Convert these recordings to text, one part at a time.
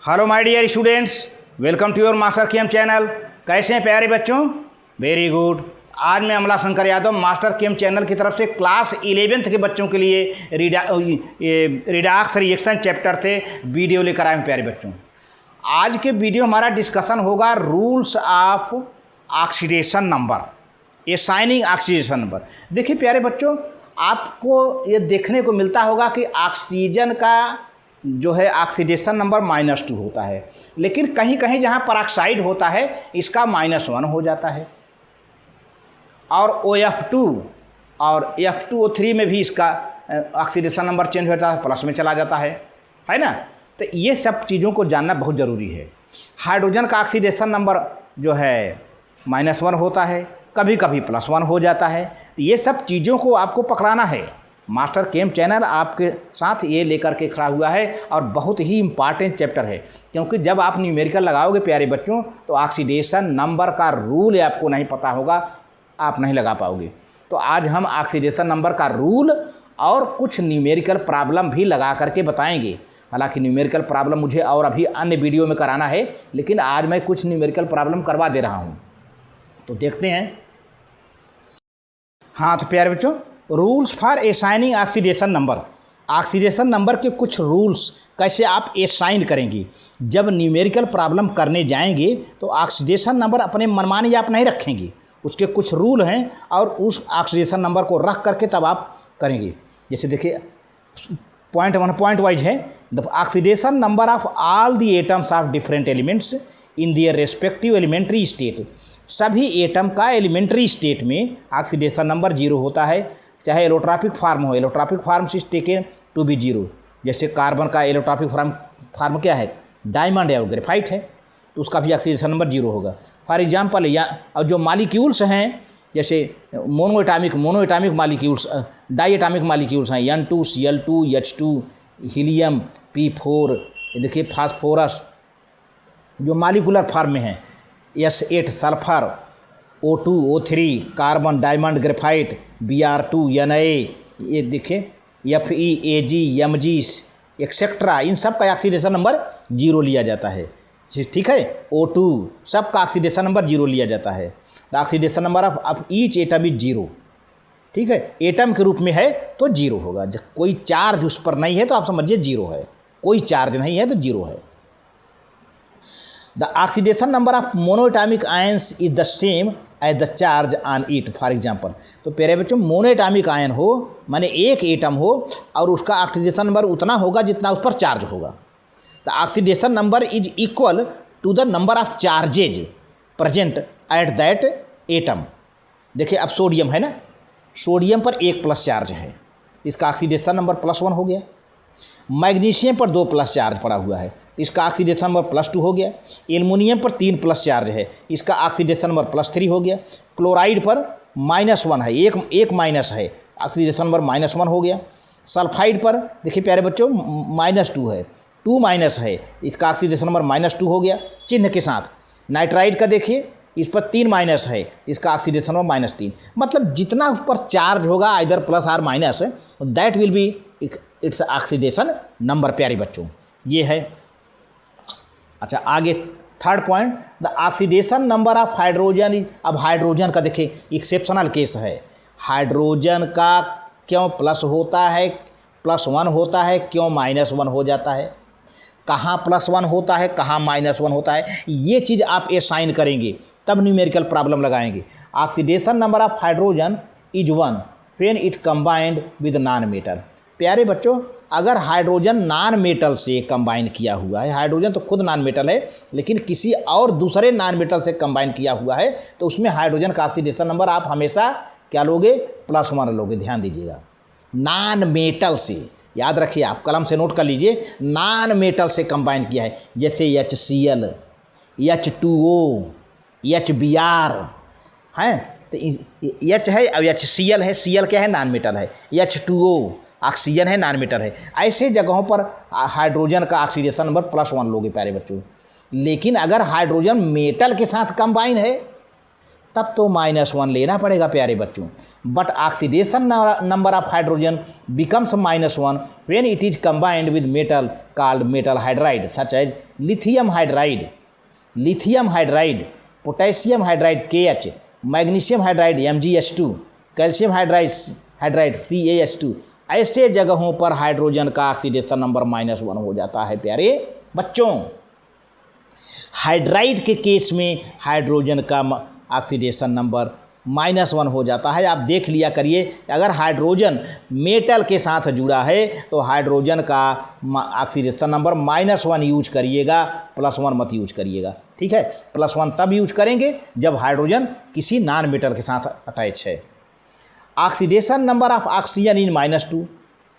Hello my dear students, welcome to your master chem channel. कैसे हैं प्यारे बच्चों? Very good. आज मैं Amla Shankar Yadav master chem channel की तरफ से क्लास 11th के बच्चों के लिए रिडक्स रिएक्शन चैप्टर से वीडियो लेकर आए हैं प्यारे बच्चों। आज के वीडियो हमारा डिस्कशन होगा rules of oxidation number, assigning oxidation number. देखिए प्यारे बच्चों, आपको ये देखने को मिलता होगा कि ऑक्सीजन का जो है ऑक्सीडेशन नंबर -2 होता है, लेकिन कहीं कहीं जहाँ परऑक्साइड होता है इसका -1 हो जाता है, और OF2 और F2O3 में भी इसका ऑक्सीडेशन नंबर चेंज होता है, प्लस में चला जाता है ना। तो ये सब चीज़ों को जानना बहुत ज़रूरी है। हाइड्रोजन का ऑक्सीडेशन नंबर जो है -1 होता है, कभी कभी +1 हो जाता है। तो ये सब चीज़ों को आपको पकड़ाना है। मास्टर केम चैनल आपके साथ ये लेकर के खड़ा हुआ है और बहुत ही इम्पॉर्टेंट चैप्टर है, क्योंकि जब आप न्यूमेरिकल लगाओगे प्यारे बच्चों तो ऑक्सीडेशन नंबर का रूल आपको नहीं पता होगा, आप नहीं लगा पाओगे। तो आज हम ऑक्सीडेशन नंबर का रूल और कुछ न्यूमेरिकल प्रॉब्लम भी लगा करके बताएंगे। हालांकि न्यूमेरिकल प्रॉब्लम मुझे और अभी अन्य वीडियो में कराना है, लेकिन आज मैं कुछ न्यूमेरिकल प्रॉब्लम करवा दे रहा हूँ। तो देखते हैं। हाँ तो प्यारे बच्चों, rules for assigning oxidation number. Oxidation number के कुछ रूल्स कैसे आप असाइन करेंगे। जब न्यूमेरिकल प्रॉब्लम करने जाएंगे तो ऑक्सीडेशन नंबर अपने मनमानी आप नहीं रखेंगे, उसके कुछ रूल हैं और उस ऑक्सीडेशन नंबर को रख करके तब आप करेंगे। जैसे देखिए पॉइंट वाइज है। The oxidation number of all the atoms of different elements in their respective elementary state. सभी एटम का एलिमेंट्री स्टेट में ऑक्सीडेशन नंबर 0 होता है, चाहे एलोट्रॉपिक फार्म हो। Allotropic form is taken to be 0। जैसे कार्बन का एलोट्रॉपिक फार्म क्या है, डायमंड है और ग्रेफाइट है, तो उसका भी ऑक्सीडेशन नंबर 0 होगा। फॉर एग्जांपल और जो मालिक्यूल्स हैं, जैसे monoatomic molecules, diatomic molecules हैं, N2 Cl2 H2 helium P4, देखिए फास्फोरस जो मालिकुलर फॉर्म में है, S8 sulphur, O2 O3 carbon, diamond, graphite, Br2 Na, ये देखिए Fe Ag Mg एक्सेट्रा, इन सब का ऑक्सीडेशन नंबर 0 लिया जाता है। ठीक है, O2 सब का ऑक्सीडेशन नंबर 0 लिया जाता है। The oxidation number of each atom is 0। ठीक है, एटम के रूप में है तो 0 होगा। जब कोई चार्ज उस पर नहीं है तो आप समझिए 0 है, कोई चार्ज नहीं है तो 0 है। The oxidation number of monoatomic ions is the same as the charge on it. For example, तो प्यारे बच्चों मोनोएटॉमिक आयन हो माने एक एटम हो और उसका ऑक्सीडेशन नंबर उतना होगा जितना उस पर चार्ज होगा। The oxidation number is equal to the number of charges present at that atom. देखिए अब सोडियम है ना, सोडियम पर 1 प्लस चार्ज है, इसका ऑक्सीडेशन नंबर +1 हो गया। मैग्नीशियम पर 2 प्लस चार्ज पड़ा हुआ है, इसका ऑक्सीडेशन नंबर +2 हो गया। एल्युमिनियम पर 3 प्लस चार्ज है, इसका ऑक्सीडेशन नंबर +3 हो गया। क्लोराइड पर -1 है, एक माइनस है, ऑक्सीडेशन नंबर -1 हो गया। सल्फाइड पर देखिए प्यारे बच्चों -2 है, 2 माइनस है, इसका ऑक्सीडेशन नंबर -2 हो गया चिन्ह के साथ। नाइट्राइड का देखिए इस पर 3 माइनस है, इसका ऑक्सीडेशन नंबर -3। मतलब जितना उस पर चार्ज होगा इधर प्लस और minus, that will be its oxidation number. प्यारे बच्चों ये है। अच्छा आगे third point, the oxidation number of hydrogen. अब हाइड्रोजन का देखिए एक्सेप्शनल केस है। हाइड्रोजन का क्यों प्लस होता है, +1 होता है, क्यों -1 हो जाता है, कहाँ +1 होता है, कहाँ -1 होता है, ये चीज़ आप असाइन करेंगे तब न्यूमेरिकल प्रॉब्लम लगाएंगे। Oxidation number of hydrogen is 1 when it combined with non metal. प्यारे बच्चों अगर हाइड्रोजन नॉन मेटल से कंबाइन किया हुआ है, हाइड्रोजन तो खुद नॉन मेटल है लेकिन किसी और दूसरे नॉन मेटल से कंबाइन किया हुआ है, तो उसमें हाइड्रोजन का ऑक्सीडेशन नंबर आप हमेशा क्या लोगे, +1 लोगे। ध्यान दीजिएगा, नॉन मेटल से, याद रखिए आप कलम से नोट कर लीजिए, नॉन मेटल से कंबाइन किया है, जैसे HCl H2O HBr हैं, तो H है और HCl है। Cl क्या है, नॉन मेटल है। H2O ऑक्सीजन है, नॉन मेटल है। ऐसे जगहों पर हाइड्रोजन का ऑक्सीडेशन नंबर +1 लोगे प्यारे बच्चों। लेकिन अगर हाइड्रोजन मेटल के साथ कंबाइन है तब तो -1 लेना पड़ेगा प्यारे बच्चों। But oxidation number of hydrogen becomes -1 when it is combined with metal called metal hydride such as lithium hydride, potassium hydride KH, magnesium hydride MgS2, calcium hydride CaS2। ऐसे जगहों पर हाइड्रोजन का ऑक्सीडेशन नंबर -1 हो जाता है प्यारे बच्चों। Hydride के केस में हाइड्रोजन का ऑक्सीडेशन नंबर -1 हो जाता है। आप देख लिया करिए, अगर हाइड्रोजन मेटल के साथ जुड़ा है तो हाइड्रोजन का ऑक्सीडेशन नंबर -1 यूज करिएगा, +1 मत यूज करिएगा, ठीक है। +1 तब यूज करेंगे जब हाइड्रोजन किसी नॉन मेटल के साथ अटैच है। Oxidation number of oxygen in -2,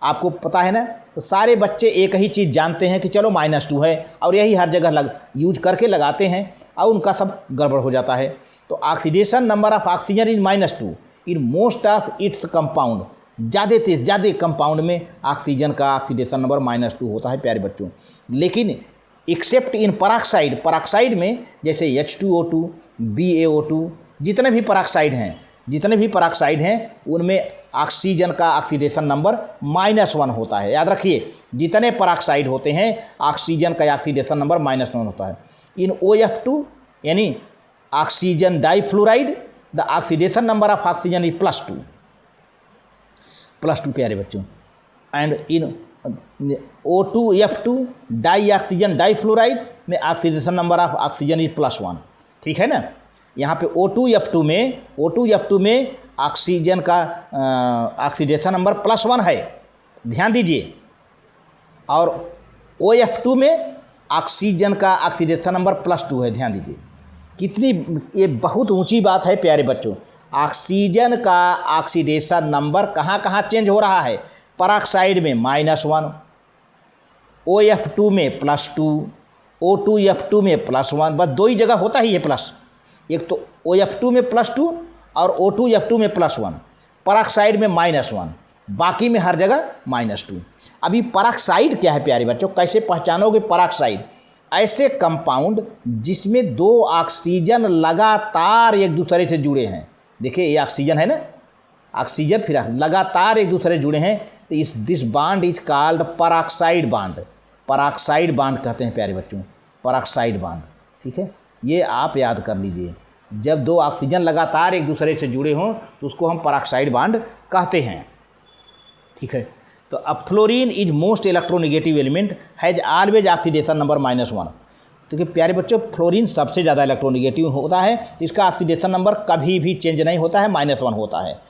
आपको पता है ना, तो सारे बच्चे एक ही चीज़ जानते हैं कि चलो -2 है और यही हर जगह यूज करके लगाते हैं और उनका सब गड़बड़ हो जाता है। तो oxidation number of oxygen in -2 in most of its compound, ज़्यादा कंपाउंड में ऑक्सीजन का ऑक्सीडेशन नंबर -2 होता है प्यारे बच्चों। लेकिन एक्सेप्ट इन पराक्साइड में जैसे H2O2, BaO2, जितने भी पराक्साइड हैं उनमें ऑक्सीजन का ऑक्सीडेशन नंबर -1 होता है। याद रखिए, जितने पराक्साइड होते हैं ऑक्सीजन का ऑक्सीडेशन नंबर -1 होता है। इन OF2 यानी oxygen difluoride the oxidation number of oxygen is +2 प्यारे बच्चों। And in O2F2 dioxygen difluoride में oxidation number of oxygen is +1, ठीक है ना। यहाँ पे O2F2 में ऑक्सीजन का ऑक्सीडेशन नंबर +1 है, ध्यान दीजिए। और OF2 में ऑक्सीजन का ऑक्सीडेशन नंबर +2 है, ध्यान दीजिए। कितनी ये बहुत ऊंची बात है प्यारे बच्चों। ऑक्सीजन का ऑक्सीडेशन नंबर कहाँ कहाँ चेंज हो रहा है? पराक्साइड में -1, OF2 में +2, O2F2 में +1, बस 2 ही जगह होता ही है प्लस। एक तो OF2 में +2 और O2F2 में +1, पराक्साइड में -1, बाकी में हर जगह -2। अभी पराक्साइड क्या है प्यारे बच्चों, कैसे पहचानोगे पराक्साइड? ऐसे कंपाउंड जिसमें 2 ऑक्सीजन लगातार एक दूसरे से जुड़े हैं। देखिए ये ऑक्सीजन है ना, ऑक्सीजन फिर लगातार एक दूसरे से जुड़े हैं, तो this bond is called peroxide bond. Peroxide bond कहते हैं प्यारे बच्चों, पराक्साइड बॉन्ड, ठीक है। ये आप याद कर लीजिए, जब 2 ऑक्सीजन लगातार एक दूसरे से जुड़े हों तो उसको हम पराक्साइड बॉन्ड कहते हैं, ठीक है। तो अब fluorine is most electronegative element has always oxidation number -1। तो कि प्यारे बच्चों, फ्लोरीन सबसे ज़्यादा इलेक्ट्रोनेगेटिव होता है, तो इसका ऑक्सीडेशन नंबर कभी भी चेंज नहीं होता है, -1 होता है।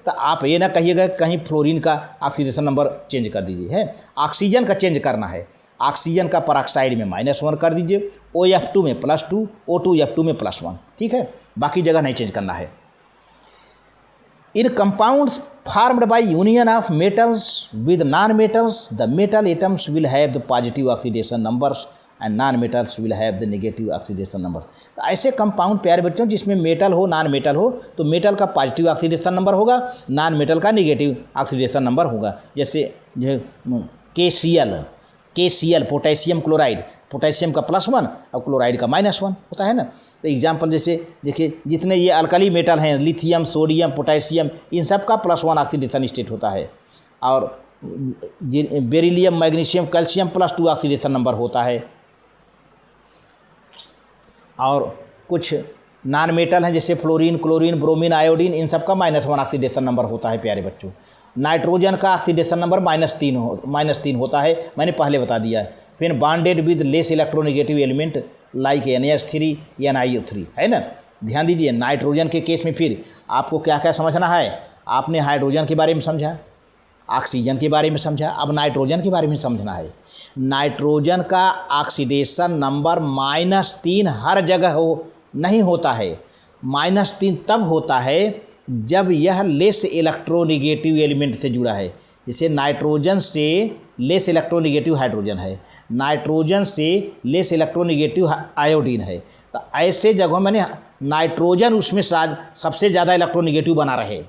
तो आप ये ना कहिएगा कहीं फ्लोरीन का ऑक्सीडेशन नंबर चेंज कर दीजिए, है। ऑक्सीजन का चेंज करना है, ऑक्सीजन का पराक्साइड में -1 कर दीजिए, OF2 में +2, O2F2 में +1, ठीक है। बाकी जगह नहीं चेंज करना है। इन compounds formed by union of metals with non-metals, the metal atoms will have the positive oxidation numbers and non-metals will have the negative oxidation numbers। तो ऐसे कंपाउंड प्यारे बच्चों जिसमें मेटल हो नॉन मेटल हो, तो मेटल का पॉजिटिव ऑक्सीडेशन नंबर होगा, नॉन मेटल का नेगेटिव ऑक्सीडेशन नंबर होगा। जैसे जो KCl पोटेशियम क्लोराइड, पोटेशियम का +1 और क्लोराइड का -1 होता है ना। तो एग्जाम्पल जैसे देखिए, जितने ये अल्कली मेटल हैं, लिथियम, सोडियम, पोटेशियम, इन सब का +1 ऑक्सीडेशन स्टेट होता है। और beryllium, magnesium, calcium +2 oxidation number होता है। और कुछ नॉन मेटल हैं जैसे फ्लोरीन, क्लोरीन, ब्रोमीन, आयोडीन, इन सब का -1 ऑक्सीडेशन नंबर होता है प्यारे बच्चों। नाइट्रोजन का ऑक्सीडेशन नंबर -3 होता है, मैंने पहले बता दिया है। फिर bonded with less electronegative element like NH3, NiO3, है ना। ध्यान दीजिए, नाइट्रोजन के केस में फिर आपको क्या क्या समझना है। आपने हाइड्रोजन के बारे में समझा, ऑक्सीजन के बारे में समझा, अब नाइट्रोजन के बारे में समझना है। नाइट्रोजन का ऑक्सीडेशन नंबर -3 हर जगह नहीं होता है। -3 तब होता है जब यह लेस इलेक्ट्रोनेगेटिव एलिमेंट से जुड़ा है। जैसे नाइट्रोजन से लेस इलेक्ट्रोनेगेटिव हाइड्रोजन है, नाइट्रोजन से लेस इलेक्ट्रोनेगेटिव आयोडीन है। तो ऐसे जगहों में नाइट्रोजन उसमें सबसे ज़्यादा इलेक्ट्रोनेगेटिव बना रहे,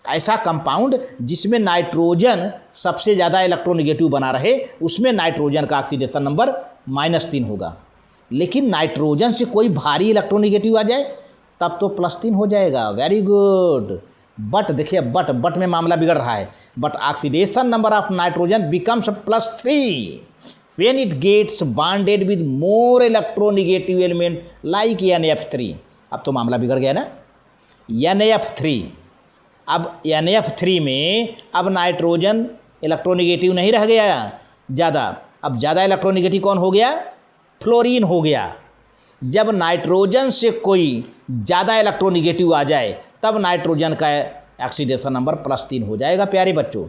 ऐसा कंपाउंड जिसमें नाइट्रोजन सबसे ज़्यादा इलेक्ट्रोनेगेटिव बना रहे, उसमें नाइट्रोजन का ऑक्सीडेशन नंबर -3 होगा। लेकिन नाइट्रोजन से कोई भारी इलेक्ट्रोनेगेटिव आ जाए तब तो +3 हो जाएगा। Very good. बट देखिए, बट में मामला बिगड़ रहा है। But oxidation number of nitrogen becomes +3 when it gets bonded with more electronegative element like NF3। अब तो मामला बिगड़ गया ना। NF3, अब NF3 में अब नाइट्रोजन इलेक्ट्रोनिगेटिव नहीं रह गया ज़्यादा, अब ज़्यादा इलेक्ट्रोनिगेटिव कौन हो गया? फ्लोरीन हो गया। जब नाइट्रोजन से कोई ज़्यादा इलेक्ट्रोनिगेटिव आ जाए तब नाइट्रोजन का ऑक्सीडेशन नंबर +3 हो जाएगा प्यारे बच्चों।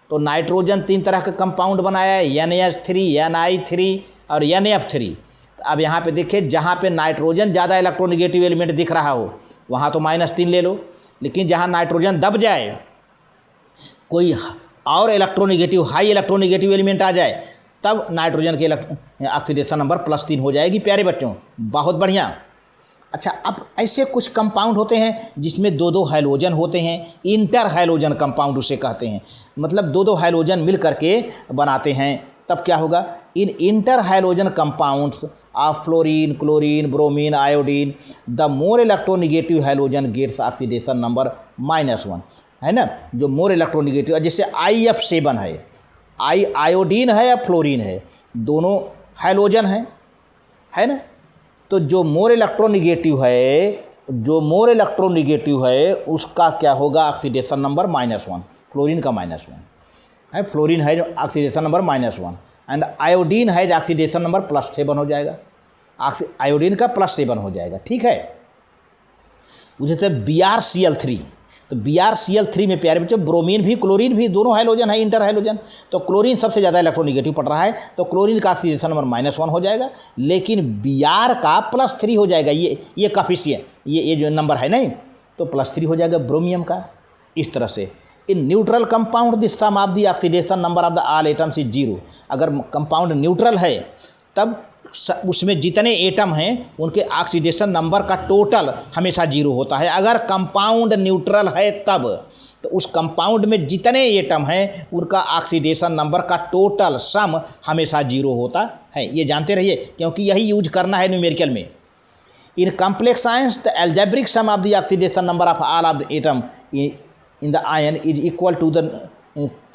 तो नाइट्रोजन 3 तरह का कंपाउंड बनाया है, NH3, Ni3 और NF3। अब यहाँ पे देखिए, जहाँ पे नाइट्रोजन ज़्यादा इलेक्ट्रोनिगेटिव एलिमेंट दिख रहा हो वहाँ तो -3 ले लो, लेकिन जहाँ नाइट्रोजन दब जाए, कोई और इलेक्ट्रोनिगेटिव हाई इलेक्ट्रोनिगेटिव एलिमेंट आ जाए, तब नाइट्रोजन के ऑक्सीडेशन नंबर +3 हो जाएगी प्यारे बच्चों। बहुत बढ़िया। अच्छा, अब ऐसे कुछ कंपाउंड होते हैं जिसमें 2-2 हाइड्रोजन होते हैं, इंटर हाइड्रोजन कंपाउंड उसे कहते हैं। मतलब 2-2 हाइड्रोजन मिल करके बनाते हैं, तब क्या होगा? In inter hydrogen compounds of fluorine, chlorine, bromine, iodine, the more electronegative hydrogen gets oxidation number -1, है ना। जो मोर इलेक्ट्रोनिगेटिव, जैसे IF7 है, आयोडीन है या फ्लोरीन है, दोनों हाइड्रोजन है ना। तो जो मोर इलेक्ट्रोनिगेटिव है उसका क्या होगा? ऑक्सीडेशन नंबर -1, फ्लोरीन का -1 है। फ्लोरीन है जो ऑक्सीडेशन नंबर -1 एंड आयोडीन है जो ऑक्सीडेशन नंबर +7 हो जाएगा। आयोडीन का +7 हो जाएगा, ठीक है। जैसे BrCl3, तो BrCl3 में प्यारे बच्चों ब्रोमीन भी क्लोरीन भी दोनों हाइड्रोजन है, इंटर हाइड्रोजन। तो क्लोरीन सबसे ज़्यादा इलेक्ट्रोनिगेटिव पड़ रहा है, तो क्लोरीन का ऑक्सीडेशन नंबर -1 हो जाएगा, लेकिन Br का +3 हो जाएगा। ये कॉफिशिएंट, ये जो नंबर है नहीं, तो +3 हो जाएगा ब्रोमियम का। इस तरह से in neutral compound the sum of the oxidation number of the all atoms is 0। अगर कंपाउंड न्यूट्रल है तब उसमें जितने एटम हैं उनके ऑक्सीडेशन नंबर का टोटल हमेशा 0 होता है। अगर कंपाउंड न्यूट्रल है तब तो उस कंपाउंड में जितने एटम हैं उनका ऑक्सीडेशन नंबर का टोटल सम हमेशा 0 होता है। ये जानते रहिए, क्योंकि यही यूज करना है न्यूमेरिकल में। In complex ions the algebraic sum of the oxidation number of all of the atom in the ion is equal to the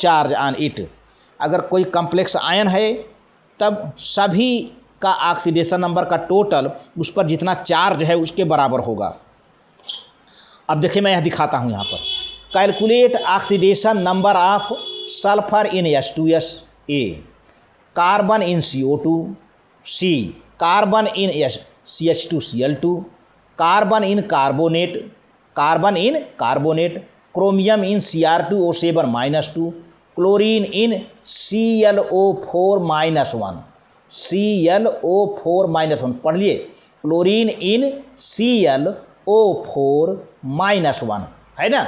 charge on it. अगर कोई कॉम्प्लेक्स आयन है तब सभी का ऑक्सीडेशन नंबर का टोटल उस पर जितना चार्ज है उसके बराबर होगा। अब देखिए, मैं यह दिखाता हूँ यहाँ पर। Calculate oxidation number of sulphur in H2S A, carbon in CO2 C, carbon in CH2Cl2, carbon in carbonate, chromium in Cr2O7-2, chlorine in ClO4-1, ClO4-1 पढ़ लिए, क्लोरीन इन ClO4-1, है ना।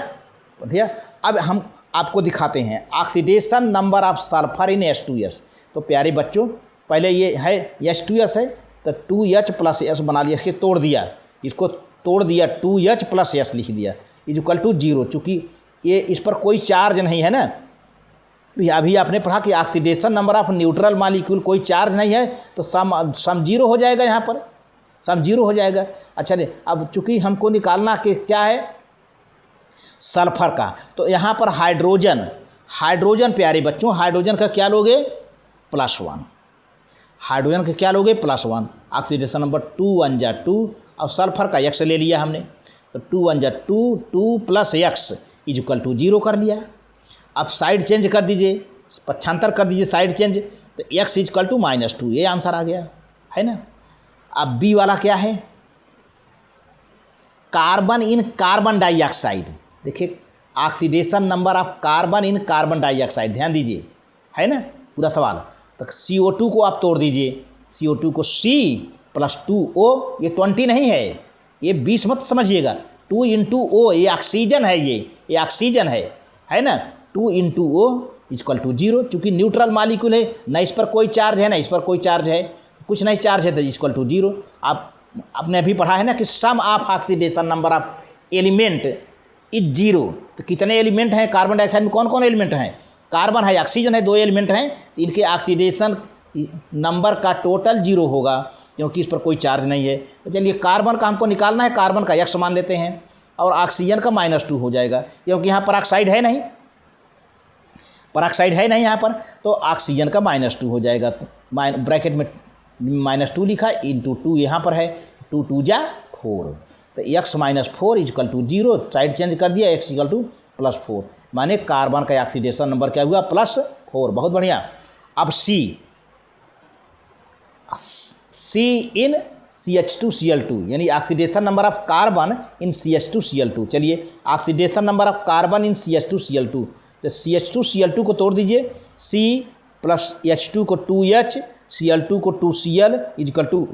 बढ़िया। अब हम आपको दिखाते हैं oxidation number of sulphur in H2S। तो प्यारे बच्चों, पहले ये है H2S है, तो 2H + S बना लिया, इसके तोड़ दिया, इसको तोड़ दिया, 2H + S लिख दिया इक्वल टू 0। चूँकि ये इस पर कोई चार्ज नहीं है ना, अभी आपने पढ़ा कि oxidation number of neutral molecule कोई चार्ज नहीं है, तो सम 0 हो जाएगा, यहाँ पर सम 0 हो जाएगा। अच्छा, अब चूँकि हमको निकालना कि क्या है सल्फर का, तो यहाँ पर हाइड्रोजन प्यारे बच्चों, हाइड्रोजन का क्या लोगे? +1। हाइड्रोजन का क्या लोगे? +1। ऑक्सीडेशन नंबर 2 1 जा 2, और सल्फर का x ले लिया हमने, तो 2 1 जा 2, 2 + x इक्वल टू 0 कर लिया। अब साइड चेंज कर दीजिए, पक्षांतर कर दीजिए साइड चेंज, तो x इक्वल टू -2, ये आंसर आ गया, है ना। अब बी वाला क्या है? Carbon in carbon dioxide. देखिए, oxidation number of carbon in carbon dioxide, ध्यान दीजिए, है ना पूरा सवाल। तो CO2 को आप तोड़ दीजिए, CO2 को C + 2O, ये 20 नहीं है, ये 20 मत समझिएगा, 2 × O, ये ऑक्सीजन है, ये ऑक्सीजन है ना। 2 × O इक्वल टू 0। चूँकि न्यूट्रल मॉलिक्यूल है, ना इस पर कोई चार्ज है ना इस पर कोई चार्ज है, कुछ नहीं चार्ज है, तो इक्वल टू 0। आपने अभी पढ़ा है ना कि sum of oxidation number of element is 0। तो कितने एलिमेंट हैं कार्बन डाइऑक्साइड में? कौन कौन एलिमेंट हैं? कार्बन है, ऑक्सीजन है, 2 एलिमेंट हैं, तो इनके ऑक्सीडेशन नंबर का टोटल 0 होगा। क्योंकि इस पर कोई चार्ज नहीं है। तो चलिए कार्बन का हमको निकालना है, कार्बन का x मान लेते हैं और ऑक्सीजन का -2 हो जाएगा, क्योंकि यहाँ पराक्साइड है नहीं, पराक्साइड है नहीं यहाँ पर, तो ऑक्सीजन का -2 हो जाएगा। तो ब्रैकेट में -2 लिखा, इंटू 2 यहाँ पर है, 2 2 जा 4, तो x -4 equal to 0, side change कर दिया, x इक्वल टू +4, माने कार्बन का ऑक्सीडेशन नंबर क्या हुआ +4। बहुत बढ़िया। अब C इन CH2Cl2 यानी oxidation number of carbon in CH2Cl2। चलिए oxidation number of carbon in CH2Cl2, तो CH2Cl2 को तोड़ दीजिए, C + H2 को 2H, Cl2 को 2Cl इक्वल टू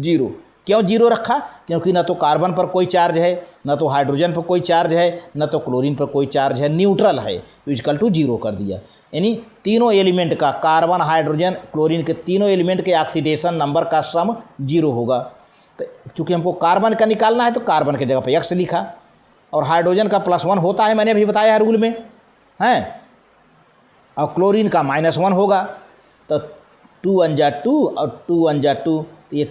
0। क्यों 0 रखा? क्योंकि ना तो कार्बन पर कोई चार्ज है, ना तो हाइड्रोजन पर कोई चार्ज है, ना तो क्लोरीन पर कोई चार्ज है, न्यूट्रल है, इक्वल टू 0 कर दिया। यानी तीनों एलिमेंट का, कार्बन, हाइड्रोजन, क्लोरीन के तीनों एलिमेंट के ऑक्सीडेशन नंबर का सम 0 होगा। तो चूँकि हमको कार्बन का निकालना है तो कार्बन की जगह पर x लिखा, और हाइड्रोजन का +1 होता है, मैंने अभी बताया है रूल में, हैं, और क्लोरीन का -1 होगा। तो 2 1 जा 2 और 2 1 जा 2, तो ये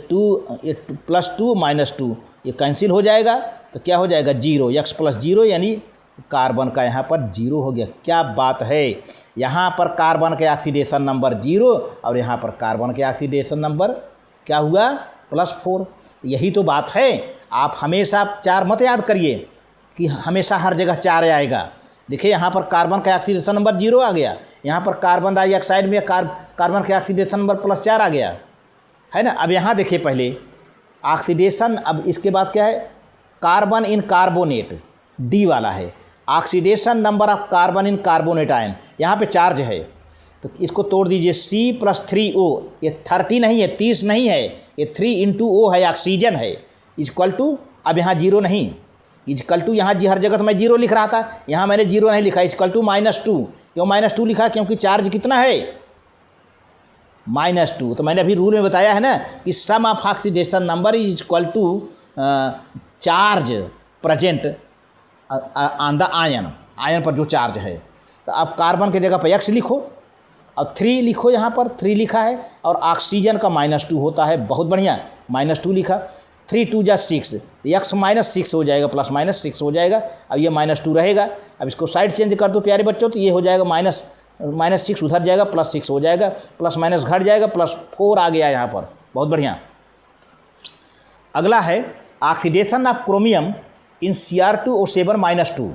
+2 -2 ये कैंसिल हो जाएगा, तो क्या हो जाएगा 0, x + 0 यानी कार्बन का यहाँ पर 0 हो गया। क्या बात है, यहाँ पर कार्बन के ऑक्सीडेशन नंबर 0 और यहाँ पर कार्बन के ऑक्सीडेशन नंबर क्या हुआ +4। यही तो बात है। आप हमेशा 4 मत याद करिए कि हमेशा हर जगह 4 आएगा। देखिए यहाँ पर कार्बन का ऑक्सीडेशन नंबर 0 आ गया, यहाँ पर कार्बन डाइऑक्साइड में कार्बन के ऑक्सीडेशन नंबर +4 आ गया, है ना। अब यहाँ देखिए पहले ऑक्सीडेशन, अब इसके बाद क्या है, कार्बन इन कार्बोनेट, डी वाला है, oxidation number of carbon in carbonate ion, यहाँ पे चार्ज है, तो इसको तोड़ दीजिए, C + 3O, ये 30 नहीं है, 30 नहीं है, ये 3 × O है, ऑक्सीजन है, इक्वल टू, अब यहाँ 0 नहीं, इक्वल टू यहाँ हर जगह तो मैं 0 लिख रहा था, यहाँ मैंने 0 नहीं लिखा, इक्वल टू -2। क्यों -2 लिखा? क्योंकि चार्ज कितना है -2। तो मैंने अभी रूल में बताया है ना कि sum of oxidation number is equal to charge present on the ion, ion पर जो चार्ज है। तो अब कार्बन की जगह पर x लिखो और 3 लिखो, यहाँ पर 3 लिखा है, और ऑक्सीजन का -2 होता है। बहुत बढ़िया, -2 लिखा, 3 2 जा 6, x -6 हो जाएगा, +-6 हो जाएगा। अब ये -2 रहेगा, अब इसको साइड चेंज कर दो प्यारे बच्चों, तो ये हो जाएगा -6 उधर जाएगा, +6 हो जाएगा, + घट जाएगा, +4 आ गया यहाँ पर। बहुत बढ़िया। अगला है oxidation of chromium in Cr2O7 -2,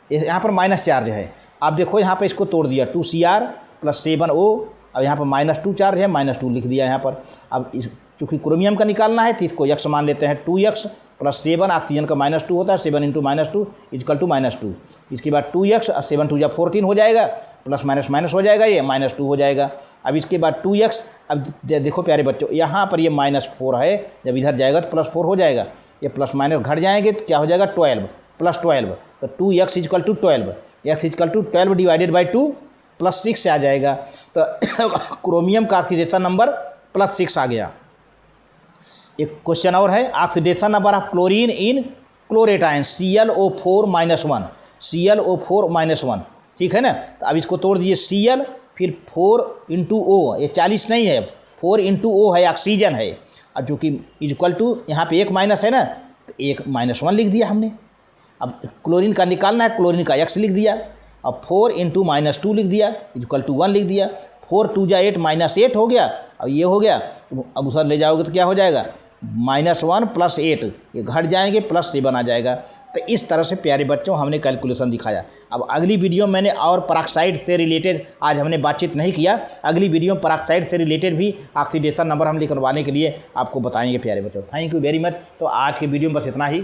यहाँ पर माइनस चार्ज है। आप देखो यहाँ पर इसको तोड़ दिया, 2Cr + 7O, अब यहाँ पर -2 चार्ज है, -2 लिख दिया यहाँ पर। अब चूँकि क्रोमियम का निकालना है तो इसको x मान लेते हैं, 2x + 7, ऑक्सीजन का -2 होता है, 7 × -2 इक्वल टू -2। इसके बाद 2x, 7 2 जा 14 हो जाएगा, + हो जाएगा, ये -2 हो जाएगा। अब इसके बाद 2x, अब देखो प्यारे बच्चों, यहाँ पर ये -4 है, जब इधर जाएगा तो +4 हो जाएगा, ये + घट जाएंगे तो क्या हो जाएगा 12 + 12, तो 2x equal to 12, x equal to 12 divided by 2 +6 से आ जाएगा। तो क्रोमियम का ऑक्सीडेशन नंबर +6 आ गया। एक क्वेश्चन और है, oxidation number of chlorine in chlorate ion ClO4 - 1, ठीक है ना। तो अब इसको तोड़ दीजिए, Cl फिर 4 × O, ये 40 नहीं है, 4 × O है, ऑक्सीजन है। अब चूँकि इक्वल टू यहाँ पे एक माइनस है ना, तो एक -1 लिख दिया हमने। अब क्लोरीन का निकालना है, क्लोरीन का x लिख दिया, अब 4 × -2 लिख दिया, इक्वल टू 1 लिख दिया, 4 2 जा 8 -8 हो गया। अब ये हो गया, अब उधर ले जाओगे तो क्या हो जाएगा -1 + 8, ये घट जाएंगे, +7 आ जाएगा। तो इस तरह से प्यारे बच्चों हमने कैलकुलेशन दिखाया। अब अगली वीडियो मैंने और पराक्साइड से रिलेटेड आज हमने बातचीत नहीं किया, अगली वीडियो में पराक्साइड से रिलेटेड भी ऑक्सीडेशन नंबर हम लिखवाने के लिए आपको बताएंगे प्यारे बच्चों। Thank you very much. तो आज के वीडियो में बस इतना ही।